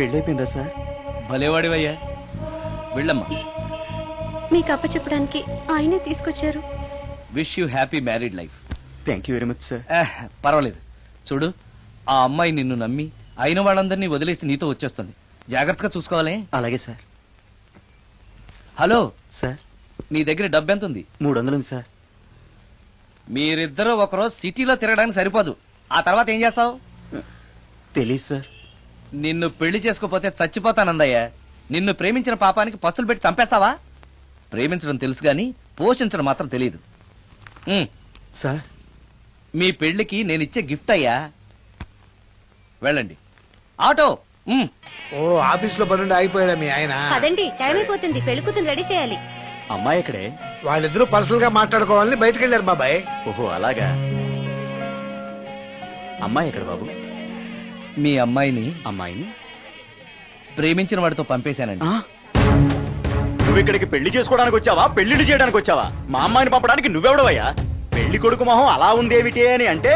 పెళ్ళైపోయిందా sir? భలేవాడివయ్యా, వెళ్ళమ్మా. మీకు అప్పచెప్పడానికి ఆయనే తీసుకొచ్చారు. Wish you happy married life. Thank you very much sir. పర్వాలేదు. చూడు, ఆ అమ్మాయి నిన్ను నమ్మి అయిన వాళ్ళందరినీ వదిలేసి నీతో వచ్చేస్తుంది. జాగ్రత్తగా చూసుకోవాలి. అలాగే సార్. హలో సార్, నీ దగ్గర డబ్బు ఎంత ఉంది? 300 ఉంది సార్. మీరిద్దరూ ఒకరోజు సిటీలో తిరగడానికి సరిపోదు. ఆ తర్వాత ఏం చేస్తావు? తెలీదు సార్. నిన్ను పెళ్లి చేసుకోపోతే చచ్చిపోతానందయ్యా. నిన్ను ప్రేమించిన పాపానికి పస్తులు పెట్టి చంపేస్తావా? ప్రేమించడం తెలుసు గాని పోషించడం మాత్రం తెలియదు. సార్, మీ పెళ్లికి నేనిచ్చే గిఫ్ట్ అయ్యా. వెళ్ళండి. ఆటో. ఓ ఆఫీస్ లో పనుండి ఆగిపోయాడా మీ ఆయన? అదండి, టైం అయిపోతుంది. పెళ్లి కూతురు రెడీ చేయాలి. అమ్మాయి ఎక్కడే? వాళ్ళిద్దరూ పర్సనల్ గా మాట్లాడుకోవాలని బయటకు వెళ్ళారు బాబాయ్. ఓహో అలాగా. అమ్మాయి ఎక్కడ బాబు? మీ అమ్మాయిని అమ్మాయిని ప్రేమించిన వాడితో పంపేశానండి. నువ్వు ఇక్కడికి పెళ్లి చేసుకోవడానికి వచ్చావా, పెళ్లిళ్ళు చేయడానికి వచ్చావా? మా అమ్మాయిని పంపడానికి నువ్వెవడవయ్యా? పెళ్లి కొడుకు మొహం అలా ఉందేమిటి అని అంటే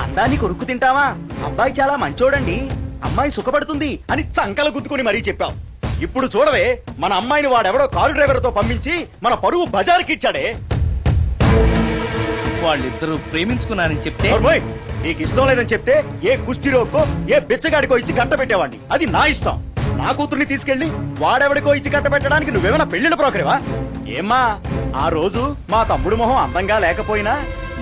అందాన్ని కొరుక్కు తింటావా? అబ్బాయి చాలా మంచోడండి, అమ్మాయి సుఖపడుతుంది అని చంకల గుద్దుకుని మరీ చెప్పావు. ఇప్పుడు చూడవే, మన అమ్మాయిని వాడెవడో కారు డ్రైవర్ తో పంపించి మన పరువు బజారుకి ఇచ్చాడే. వాళ్ళిద్దరూ ప్రేమించుకున్నారని చెప్తే నీకు ఇష్టం లేదని చెప్తే ఏ కుష్టిరోకో ఏ బిచ్చగాడికో ఇచ్చి కట్ట పెట్టేవాడిని. అది నా ఇష్టం. నా కూతుర్ని తీసుకెళ్లి వాడెవడికో ఇచ్చి కట్ట పెట్టడానికి నువ్వేమైనా పెళ్లిళ్ళ బ్రోకరేవా? ఏమ్మా, ఆ రోజు మా తమ్ముడు మొహం అందంగా లేకపోయినా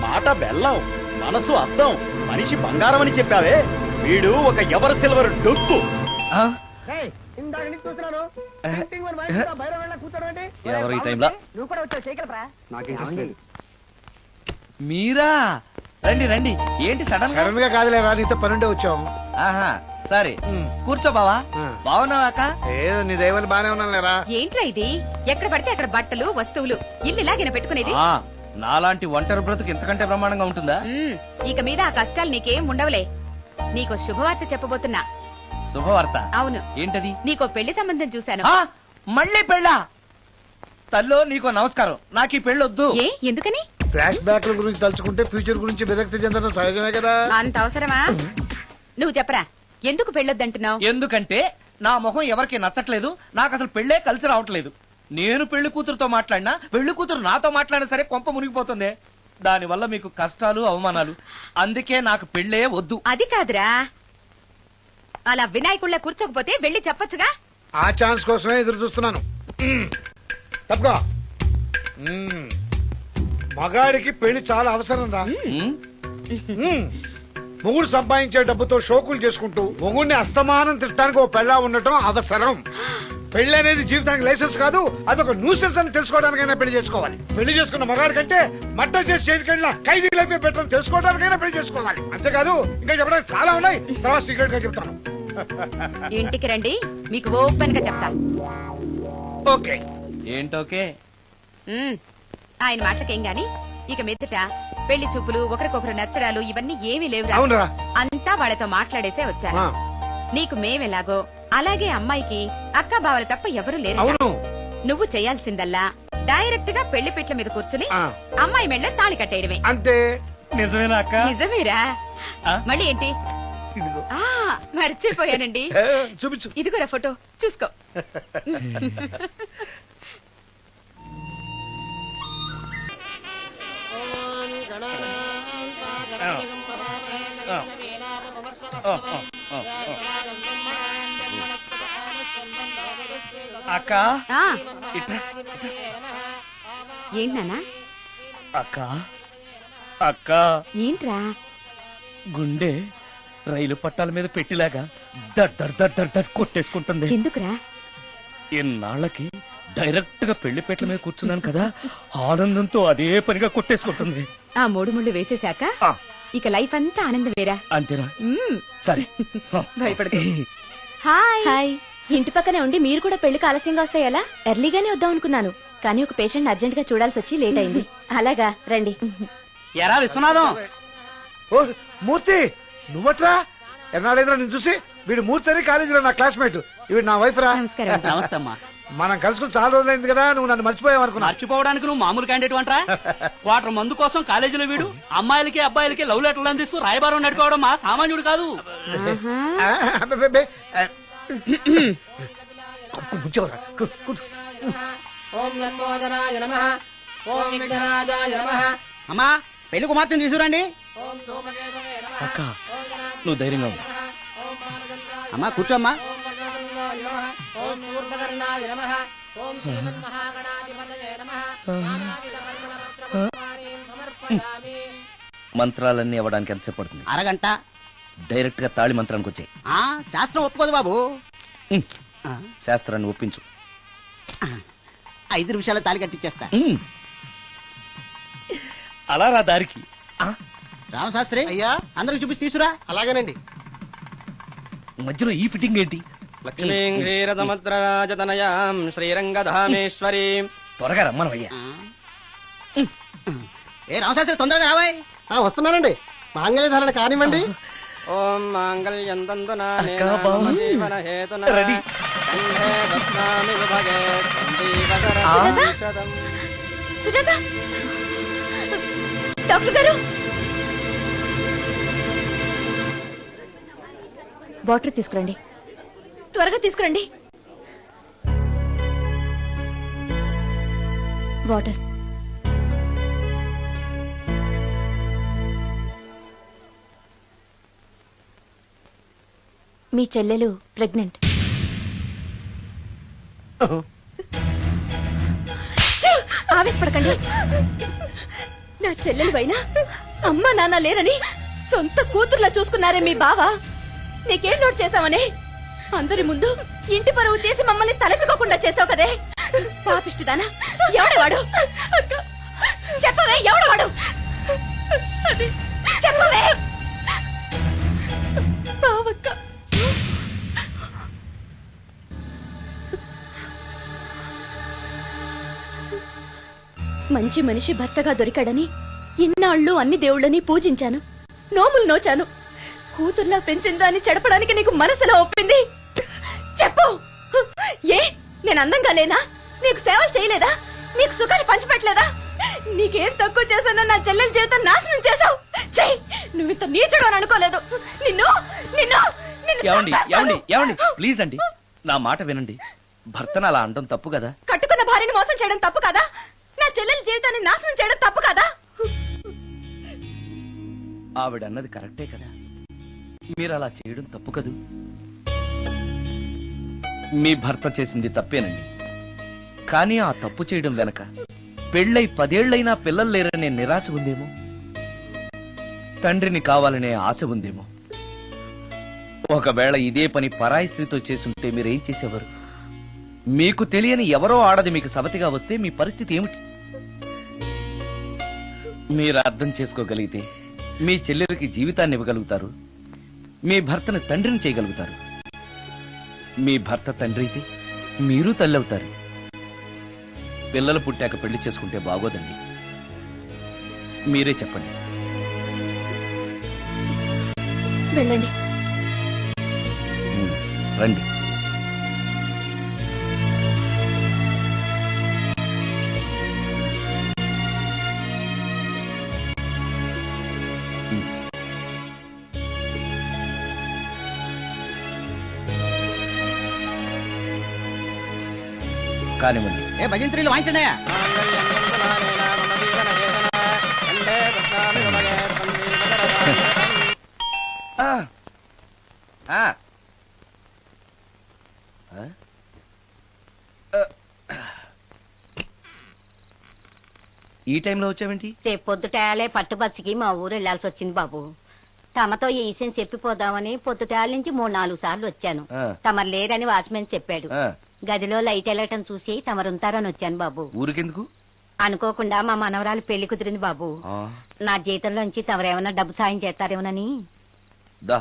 మాట బెల్లం, మనసు అద్దం, మనిషి బంగారం అని చెప్పావే. వీడు ఒక ఎవరు సిల్వర్ డొక్కు. ఎవరు ఈ టైంలో? మీరా? రండి రండి. ఏంటి సడన్ గా కాదులేరా, నీతో పనుండే వచ్చాం. ఆహా, సరే కూర్చో బావా. బాగున్నావాక? ఏదో నీ దైవాలు బానే ఉన్నాను లేరా. ఏంట్రా ఇది? ఎక్కడ పడితే అక్కడ బట్టలు వస్తువులు ఇల్లు ఇలాగిన పెట్టుకునేది. నాలాంటి ఒంటరి బ్రతుకు ఎంతకంటే బ్రహ్మాండంగా ఉంటుందా? ఇక మీద ఆ కష్టాలు నీకేం ఉండవులే. నీకో శుభవార్త చెప్పబోతున్నా. శుభవార్త? అవును. ఏంటది? నీకో పెళ్లి సంబంధం చూశాను. మళ్ళీ పెళ్ళా? తల్లో నీకో నమస్కారం, నాకు ఈ పెళ్ళొద్దు. ఏ ఎందుకని? ఫ్లాష్ బ్యాక్ గురించి తలుచుకుంటే ఫ్యూచర్ గురించి విరక్తి చెందడం సహజమే కదా. అంత అవసరమా? నువ్వు చెప్పరా, ఎందుకు పెళ్ళొద్దంటున్నావు? ఎందుకంటే నా మొహం ఎవరికి నచ్చట్లేదు. నాకు అసలు పెళ్ళే కలిసి రావట్లేదు. నేను పెళ్లి కూతురుతో మాట్లాడినా, పెళ్లి కూతురు నాతో మాట్లాడినా సరే కొంప మునిగిపోతుంది. దానివల్ల మీకు కష్టాలు, అవమానాలు. అందుకే నాకు పెళ్ళే వద్దు. అది కాదురా, అలా వినాయకుళ్ళ కూర్చోకపోతే వెళ్ళి చెప్పొచ్చుగా. ఆ ఛాన్స్ కోసమే ఎదురు చూస్తున్నాను. తప్పుకో. మగాడికి పెళ్లి చాలా అవసరం రా. మొగుడు సంపాదించే డబ్బుతో షోకులు చేసుకుంటూ మొగుడిని అస్తమానం తిట్టడానికి ఓ పెళ్ళా ఉండటం అవసరం. పెళ్లి అనేది జీవితానికి లైసెన్స్ కాదు, అదొక న్యూసెన్స్ అని తెలుసుకోవడానికైనా పెళ్లి చేసుకోవాలి. పెళ్లి చేసుకున్న మగాడి కంటే మట్ట చేసి చేతికెళ్ళిన ఖైదీ లైఫ్ బెటర్ తెలుసుకోవడానికైనా పెళ్లి చేసుకోవాలి. అంతేకాదు ఇంకా చెప్పడానికి చాలా ఉన్నాయి, తర్వాత సీక్రెట్ గా చెప్తాను. ఇంటికి రండి, మీకు ఓపెన్ గా చెప్తాను. ఓకే. ఏంటోకే? ఆయన మాటలకేం గాని ఇక మీదట పెళ్లి చూపులు, ఒకరికొకరు నచ్చడాలు ఇవన్నీ ఏమీ లేవు. అవునరా, అంతా వాళ్ళతో మాట్లాడేసే వచ్చాను. నీకు మేమెలాగో అలాగే అమ్మాయికి అక్క బావలు తప్ప ఎవరూ లేరు. అవును. నువ్వు చేయాల్సిందల్లా డైరెక్ట్ గా పెళ్లి పీటల మీద కూర్చుని అమ్మాయి మెళ్ళ తాళి కట్టేయడమే. అంతే. నిజమేనా అక్క? నిజమేరా. మళ్ళీ ఏంటి? మర్చిపోయానండి, చూపించు. ఇదిగోరా ఫోటో చూసుకో. అక్క ఏంటన్నా? అక్క అక్క ఏంట్రా? గుండె రైలు పట్టాల మీద పెట్టిలాగా దడ్ దడ్ దడ్ దడ్ దడ్ కొట్టేసుకుంటుంది. ఎందుకురా? ఇన్నాళ్ళకి డైరెక్ట్ గా పెళ్లి పెట్టల మీద కూర్చున్నాను కదా, ఆనందంతో అదే పనిగా కొట్టేసుకుంటుంది. ఆ 3 ముళ్ళు వేసేశాక ఇక లైఫ్ అంతా ఆనందం వేరా. అంతేనా? సరే. భయపడకు. హాయ్. ఇంటి పక్కనే ఉండి మీరు కూడా పెళ్లికి ఆలస్యంగా వస్తే ఎలా? ఎర్లీగానే వద్దాం అనుకున్నాను, కానీ ఒక పేషెంట్ అర్జెంట్ గా చూడాల్సి వచ్చి లేట్ అయింది. అలాగా రండి. ఎరా విశ్వనాథం. ఓ మూర్తి, నువ్వట్రా? ఎన్నాడైందిరా నేను చూసి. వీడు మూర్తి అని కాలేజీలో నా క్లాస్మేట్, వీడు నా వైఫ్ రా. నమస్తే అమ్మా. మనం కలుసుకుని చాలా రోజులైంది కదా, నువ్వు నన్ను మర్చిపోయావు అనుకున్నా. మర్చిపోవడానికి నువ్వు మామూలు క్యాండిడేట్ అంటరా? క్వార్టర్ మందు కోసం కాలేజీలో వీడు అమ్మాయిలకి అబ్బాయిలకి లవ్ లెటర్లు అందిస్తూ రాయబారం నడిపోవడం మా సామాన్యుడు కాదు. కూర్చోరా ఓం లంబోదరాయ నమః ఓం విఘ్నరాజాయ నమః అమ్మా పెళ్లి కుమార్తెను తీసుకురండి. ఓం ధూమకేతవే నమః అక్క ఓం నువ్వు ధైర్యంగా ఉండు. ఓం మానదండాయ అమ్మా కూర్చోమ్మా. ఓం వజ్రతుండాయ నమః ఓం శూర్పకర్ణాయ నమః ఓం శ్రీమన్మహాగణాధిపతయే నమః నానావిధ పరిమళపత్రపుష్పాణీం సమర్పయామి. మంత్రాలన్నీ అవ్వడానికి ఎంతసేపు పడుతుంది? అరగంట. డైరెక్ట్ గా తాళి మంత్రానికి వచ్చాయి. శాస్త్రం ఒప్పుకోదు బాబు. ఆ, శాస్త్రాన్ని ఒప్పించు. 5 నిమిషాలు తాళి కట్టించేస్తా. అలా రా దారికి. రామశాస్త్రి అయ్యా అందరికి చూపించి తీసురా. అలాగేనండి. మధ్యలో ఈ ఫిట్టింగ్ ఏంటి? లక్ష్మీం క్షీరసముద్రరాజతనయాం శ్రీరంగధామేశ్వరీం. త్వరగా రమ్మనవయ్యా. ఏ రామశాస్త్రి తొందరగా రావాయ్. వస్తున్నానండి. మాంగళ్యధారణ కానివ్వండి. ఓం మాంగళ్యం తంతునా అక్కా, బావ. జీవన హేతునా రెడీ. కంఠే బధ్నామి విభగే సుజాత? సుజాత డాక్టర్ గారు వాటర్ తీసుకురండి, త్వరగా తీసుకురండి. వాటర్. మీ చెల్లెలు ప్రెగ్నెంట్. ఆవేశపడకండి. నా చెల్లెలు పైన అమ్మా నాన్న లేరని సొంత కూతుర్లా చూసుకున్నారే మీ బావ. నీకేం లోటు చేశావనే అందరి ముందు ఇంటి పరువు తీసి మమ్మల్ని తలెత్తుకోకుండా చేసావు కదే. పాపిష్టిదానా, ఎవడేవాడు? చెప్పవే, ఎవడవాడు? చెప్పవే. బావక్క, మంచి మనిషి భర్తగా దొరికాడని ఇన్నాళ్ళు అన్ని దేవుళ్ళని పూజించాను, నోములు నోచాను. కూతుర్లా పెంచిందా అని చెడపడానికి నీకు మనసులో ఒప్పింది. చెప్పు, ఏ నేను అందంగా లేనా? నీకు సేవలు చేయలేదా? నీకు సుఖాలు పంచిపెట్టలేదా? నీకేం తక్కువ చేశానో నా చెల్లెల జీవితం నాశనం చేశావు. చెయ్యి, నువ్వు ఇంత నీచుడు అని అనుకోలేదు. నిన్ను నిన్ను ఏమండి ఏమండి ఏమండి ప్లీజ్ అండి, నా మాట వినండి. భర్తను అలా అనడం తప్పు కదా. కట్టుకున్న భార్యని మోసం చేయడం తప్పు కదా? నా చెల్లెల జీవితాన్ని నాశనం చేయడం తప్పు కదా? ఆవిడ అన్నది కరెక్టే కదా. మీరు అలా చేయడం తప్పు కదూ. మీ భర్త చేసింది తప్పేనండి. కానీ ఆ తప్పు చేయడం వెనక పెళ్ళై 10 ఏళ్లైనా పిల్లలు లేరనే నిరాశ ఉందేమో, తండ్రిని కావాలనే ఆశ ఉందేమో. ఒకవేళ ఇదే పని పరాయి స్త్రీతో చేసుంటే మీరేం చేసేవారు? మీకు తెలియని ఎవరో ఆడది మీకు సవతిగా వస్తే మీ పరిస్థితి ఏమిటి? మీరు అర్థం చేసుకోగలిగితే మీ చెల్లెలకి జీవితాన్ని ఇవ్వగలుగుతారు, మీ భర్తను తండ్రిని చేయగలుగుతారు. మీ భర్త తండ్రి అయితే మీరు తల్లి అవుతారు. పిల్లలు పుట్టాక పెళ్లి చేసుకుంటే బాగోదండి. మీరే చెప్పండి. వెళ్ళండి. రండి. కానివ్వండి. ఏ భజంత్రీలు వాయించండియా. ఈ టైంలో వచ్చావేంటి? రేపు పొద్దుటాలే పట్టుబస్సుకి మా ఊరు వెళ్లాల్సి వచ్చింది బాబు. తమతో ఈ విషయం చెప్పిపోదామని పొద్దుటాల నుంచి 3-4 సార్లు వచ్చాను. ఆ. తమరు లేరని వాచ్మెన్ చెప్పాడు. ఆ, గదిలో లైట్ వెళ్ళటం చూసి తమరుంటారని వచ్చాను బాబు. ఊరికెందుకు? అనుకోకుండా మా మనవరాలు పెళ్లి కుదిరింది బాబు. ఆ, నా జీతంలోంచి తమరేమన్నా డబ్బు సాయం చేస్తారేమోనని. దా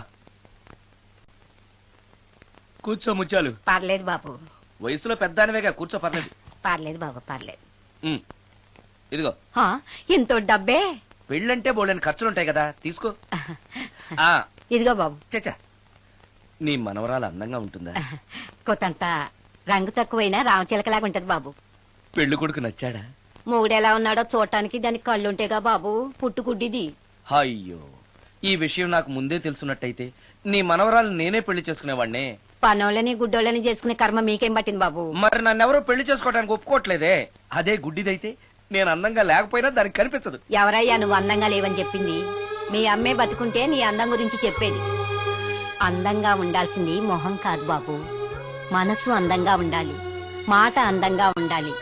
కూర్చో ముచ్చాలు. పర్లేదు బాబు, వయసులో పెద్దానివేగా, కూర్చో, పర్లేదు. పర్లేదు బాబు, పర్లేదు. ఉమ్, ఇదిగో హా, ఇంతో డబ్బే. పెళ్ళంటే బోళ్ళని ఖర్చులుంటాయి కదా, తీసుకో. ఆ, ఇదిగో బాబు. చచ్చా, నీ మనవరాలు అందంగా ఉంటుందా? కొత్తంత రంగు తక్కువైనా రామచిలకలాగా ఉంటది బాబు. పెళ్లి కొడుకు నచ్చాడా? మూడెలా ఉన్నాడో చూడటానికి దానికి కళ్ళుంటేగా బాబు, పుట్టుకుడ్డిది. అయ్యో, ఈ విషయం నాకు ముందే తెలుసున్నట్టయితే నీ మనవరాలు నేనే పెళ్లి చేసుకునేవాడినే. పనోళ్ళని గుడ్డోళ్ళని చేసుకునే కర్మ మీకేం పట్టింది బాబు? మరి నన్నెవరూ పెళ్లి చేసుకోవడానికి ఒప్పుకోవట్లేదే. అదే గుడ్డిదైతే నేను అందంగా లేకపోయినా దానికి కనిపించదు. ఎవరయ్యా నువ్వు అందంగా లేవని చెప్పింది? మీ అమ్మే బతుకుంటే నీ అందం గురించి చెప్పేది. అందంగా ఉండాల్సింది మొహం కాదు బాబు, మనసు అందంగా ఉండాలి, మాట అందంగా ఉండాలి,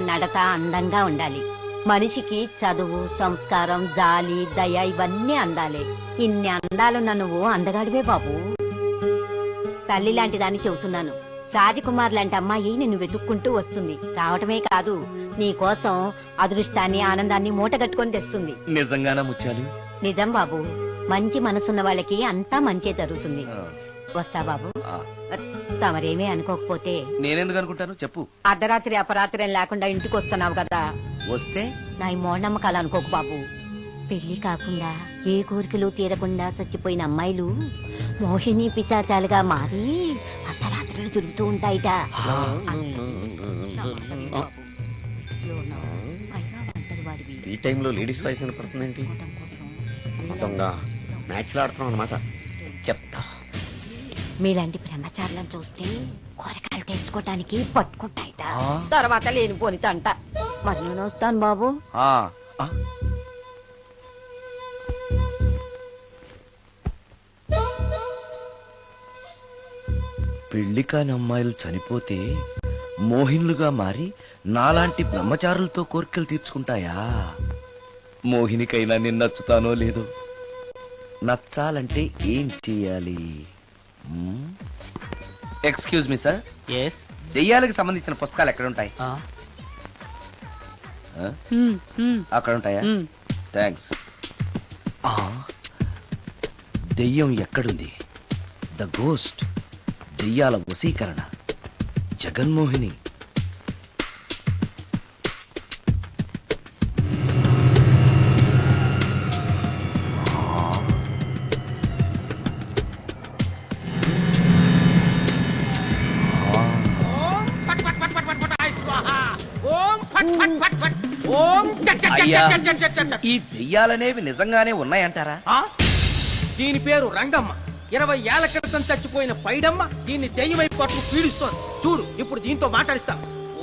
నడత అందంగా ఉండాలి. మనిషికి చదువు, సంస్కారం, జాలి, దయ ఇవన్నీ అందాలే. ఇన్ని అందాలున్న నువ్వు అందగాడివే బాబు. తల్లి లాంటి దాన్ని చెబుతున్నాను. రాజకుమార్ లాంటి అమ్మాయి నిన్ను వెతుక్కుంటూ వస్తుంది. రావటమే కాదు, నీ కోసం అదృష్టాన్ని, ఆనందాన్ని మూటగట్టుకొని తెస్తుంది. నిజంగానా ముత్యాలు? నిజం బాబు. మంచి మనసున్న వాళ్ళకి అంతా మంచే జరుగుతుంది. వస్తా బాబు. తమరేమీ అనుకోకపోతే. నేనెందుకు అనుకుంటాను చెప్పు. అర్ధరాత్రి అపరాత్రి లేకుండా ఇంటికి వస్తున్నావు కదా, వస్తే నా ఈ మూఢనమ్మకాలు అనుకోకు బాబు. పెళ్లి కాకుండా ఏ కోరికలు తీరకుండా చచ్చిపోయిన అమ్మాయిలు మోహిని పిశాచాలుగా మారి అర్ధరాత్రులు తిరుగుతూ ఉంటాయిట. ఈ టైంలో లేడీస్ వాయిస్ వినపడుతుందేంటి? మొత్తంగా మ్యాచ్లు ఆడుతున్నాం అనమాట. చెప్తా. మీలాంటి బ్రహ్మచారులను చూస్తే కూరగాయలు తెచ్చుకోవటానికి పట్టుకుంటాయిట. తర్వాత లేనిపోని తంట. మరి నేను వస్తాను బాబు. పెళ్లి కాని అమ్మాయిలు చనిపోతే మోహిన్లుగా మారి నాలాంటి బ్రహ్మచారులతో కోరికలు తీర్చుకుంటాయా? మోహినికైనా నేను నచ్చుతానో లేదో. నచ్చాలంటే ఏం చెయ్యాలి? Excuse me sir. దెయ్యాలకు సంబంధించిన పుస్తకాలు ఎక్కడ ఉంటాయి? అక్కడ ఉంటాయా? థ్యాంక్స్. దెయ్యం ఎక్కడుంది? ద గోస్ట్, దెయ్యాల వశీకరణ, జగన్మోహిని. ఈ దెయ్యాలనేవి నిజంగానే ఉన్నాయంటారా? దీని పేరు రంగమ్మ. 20 ఏళ్ల క్రితం చచ్చిపోయిన పైడమ్మ దీన్ని దెయ్యమై పట్టు పీడిస్తోంది. చూడు, ఇప్పుడు దీంతో మాట్లాడిస్తాం.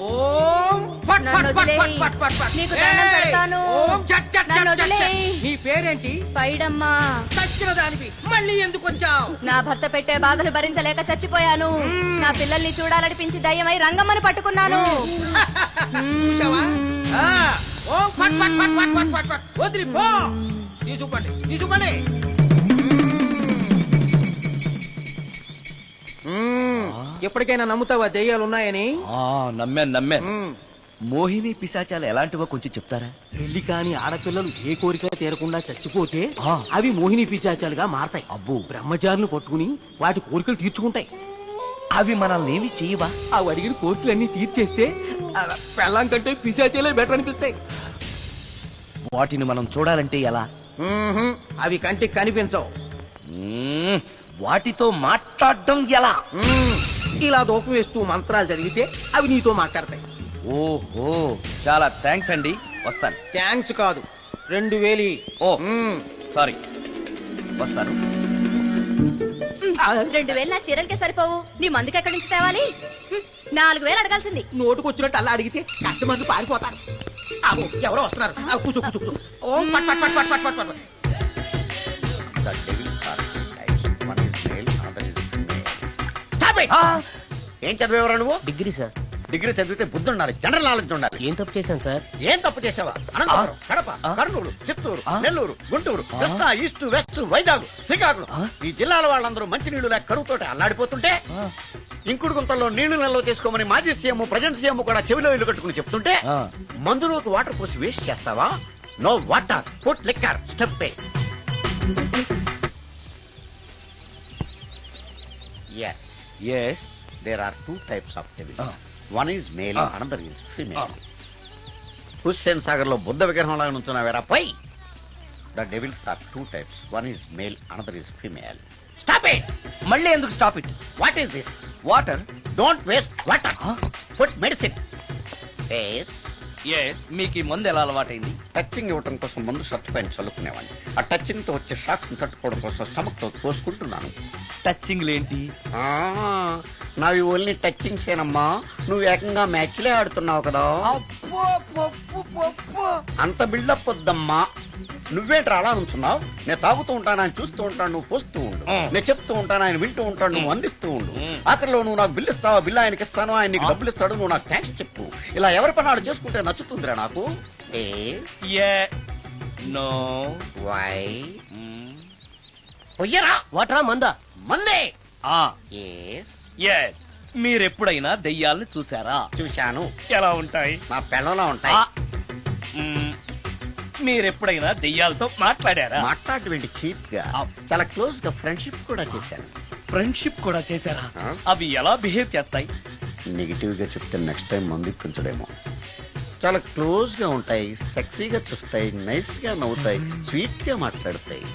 ఓం ఫట్ ఫట్ ఫట్ ఫట్ ఫట్ ఫట్ ఫట్. నీకు దండం పెడతాను. ఓం చట్ చట్ నన్ను చట్ చట్. వదిలేయ్. నీ పేరేంటి? పైడమ్మా. చచ్చిన దానివి మళ్ళీ ఎందుకు వచ్చావు? నా భర్త పెట్టే బాధలు భరించలేక చచ్చిపోయాను. నా పిల్లల్ని చూడాలనిపించి దయ్యమై రంగమ్మని పట్టుకున్నాను. చూసావా? ఓం ఫట్ ఫట్ ఫట్ ఫట్ ఫట్ ఫట్ ఫట్. వదిలి పో. తీసుకుపండి, తీసుకుపండి. ఎప్పటికైనా నమ్ముతావా దెయ్యాలు ఉన్నాయని? నమ్మాను. మోహిని పిశాచాలు ఎలాంటివో కొంచెం చెప్తారా? పెళ్లి కాని ఆడపిల్లలు ఏ కోరిక తీరకుండా చచ్చిపోతే అవి మోహిని పిశాచాలుగా మారతాయి. అబ్బో. బ్రహ్మచారులు పట్టుకుని వాటి కోరికలు తీర్చుకుంటాయి. అవి మనల్ని ఏమి చేయవా? అవి అడిగిన కోరికలన్నీ తీర్చేస్తే పెళ్ళాం కంటే పిశాచాలే బెటర్ అనిపిస్తాయి. వాటిని మనం చూడాలంటే ఎలా? అవి కంటికి కనిపించవు. వాటితో మాట్లాడడం ఎలా? ఇలా దూపం వేస్తూ మంత్రాలు చదివితే అవి నీతో మాట్లాడతాయి. ఓహో, చాలా థ్యాంక్స్ అండి. వస్తాను. థ్యాంక్స్ కాదు, 2000. ఓ సారీ, వస్తాను. 2000 నా చీరలకే సరిపోవు. నీ మందుకి ఎక్కడి నుంచి తేవాలి? 4000 అడగాల్సింది. నోటుకొచ్చినట్టు అలా అడిగితే కస్టమర్లు పారిపోతారు. ఎవరో వస్తున్నారు. కూర్చో కూర్చో కూర్చో. ఓం పట్ పట్ పట్ పట్ పట్ పట్ పట్. The devils are two types. One is male, another is female. Stop it! ఏం చదివేవరా నువ్వు? Degree sir. డిగ్రీ చదివితే బుద్ధి ఉండాలి, జనరల్ నాలెడ్జ్ ఉండాలి. ఏం తప్పు చేశాను సార్? ఏం తప్పు చేసావా? అనంతపురం, కడప, కర్నూలు, చిత్తూరు, నెల్లూరు, గుంటూరు, కృష్ణా, ఈస్ట్, వెస్ట్, వైజాగ్, శ్రీకాకుళం ఈ జిల్లాల వాళ్ళందరూ మంచినీళ్లు లేక కరువుతోటి అల్లాడిపోతుంటే ఇంకుడు గుంతల్లో నీళ్లు నిల్వ చేసుకోమని మాజీ సీఎం, ప్రజెంట్ సీఎం కూడా చెవిలో ఇల్లు కట్టుకుని చెప్తుంటే మందులోకి వాటర్ పోసి వేస్ట్ చేస్తావా? No water, put liquor, step. Yes, there are two types of devils. One is male, another is female. Hussain Sagar లో బుద్ధ విగ్రహం లాగా నుంచున్నావేరా పై. The devils are two types. One is male, another is female. Stop it! మళ్ళీ ఎందుకు stop it? What is this? Water. Don't waste water. Put medicine. Face, yes మీకు ఈ మందు ఎలా అలవాటైంది? టచింగ్ ఇవ్వడం కోసం ముందు షర్ట్ పైన చల్లుకునేవాడిని. ఆ టచింగ్ తో వచ్చే షాక్స్ ని తట్టుకోవడం కోసం స్టమక్ తో పోసుకుంటున్నాను. టచింగ్ లేంటి? నావి ఓన్లీ టచింగ్స్ ఏనమ్మా. నువ్వు ఏకంగా మ్యాచ్లే ఆడుతున్నావు కదా. అంత బిల్డప్ వద్దమ్మా. నువ్వేంట్రా అలా ఉంటున్నావు? నేను తాగుతూ ఉంటాను, ఆయన చూస్తూ ఉంటాను, నువ్వు పోస్తూ ఉండు. నేను చెప్తూ ఉంటాను, ఆయన వింటూ ఉంటాడు, నువ్వు అందిస్తూ ఉండు. ఆఖరిలో నువ్వు నాకు బిల్లు ఇస్తావా, బిల్లు ఆయనకి ఇస్తాను, ఆయన నీకు డబ్బులు ఇస్తాడు, నువ్వు నాకు థ్యాంక్స్ చెప్పు. ఇలా ఎవరి పని ఆడు చేసుకుంటే నచ్చుతుందిరా నాకు. నో. వై పొయ్యరా? వాట్రా మందా? మందే. ఎస్ మీరెప్పుడైనా దెయ్యాలను చూసారా? చూశాను. ఎలా ఉంటాయి? నా పిల్లలా ఉంటాయి. మీరెప్పుడైనా దెయ్యాలతో మాట్లాడారా? మాట్లాడేటువంటి చీప్ గా చాలా క్లోజ్ గా ఫ్రెండ్షిప్ కూడా చేశాను. ఫ్రెండ్షిప్ కూడా చేశారా? ఆ? అవి ఎలా బిహేవ్ చేస్తాయి? నెగిటివ్ గా చెప్తే నెక్స్ట్ టైం మందు ఇప్పించడేమో. చాలా క్లోజ్ గా ఉంటాయి, సెక్సీగా చూస్తాయి, నైస్ గా నవ్వుతాయి, స్వీట్ గా మాట్లాడతాయి.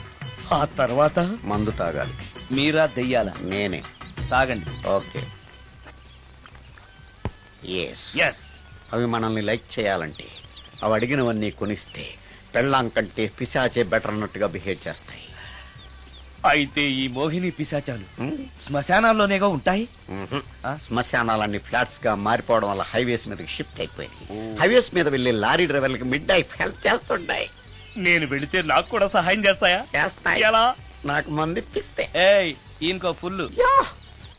ఆ తర్వాత మందు తాగాలి. మీరా దెయ్యాలా? నేనే. తాగండి. ఓకే. ఎస్. ఎస్. అవి మనల్ని లైక్ చేయాలంటే అవి అడిగినవన్నీ కొనిస్తే పెళ్ళాం కంటే పిశాచే బెటర్ అన్నట్టుగా బిహేవ్ చేస్తాయి. అయితే ఈ మోహిని పిశాచాలు శ్మశానాల్లోనేగా ఉంటాయి? శ్మశానాలన్నీ ఫ్లాట్స్ గా మారిపోవడం వల్ల హైవేస్ మీదకి షిఫ్ట్ అయిపోయింది. హైవేస్ మీద వెళ్లి లారీ డ్రైవర్లకి మిడ్ నైట్ హెల్ప్ చేస్తుంటాయి. నేను వెళితే నాకు కూడా సహాయం చేస్తాయా? చేస్తాయి. ఎలా? నాకు మంది ఇప్పిస్తే. ఏయ్ ఈయనకో ఫుల్. యా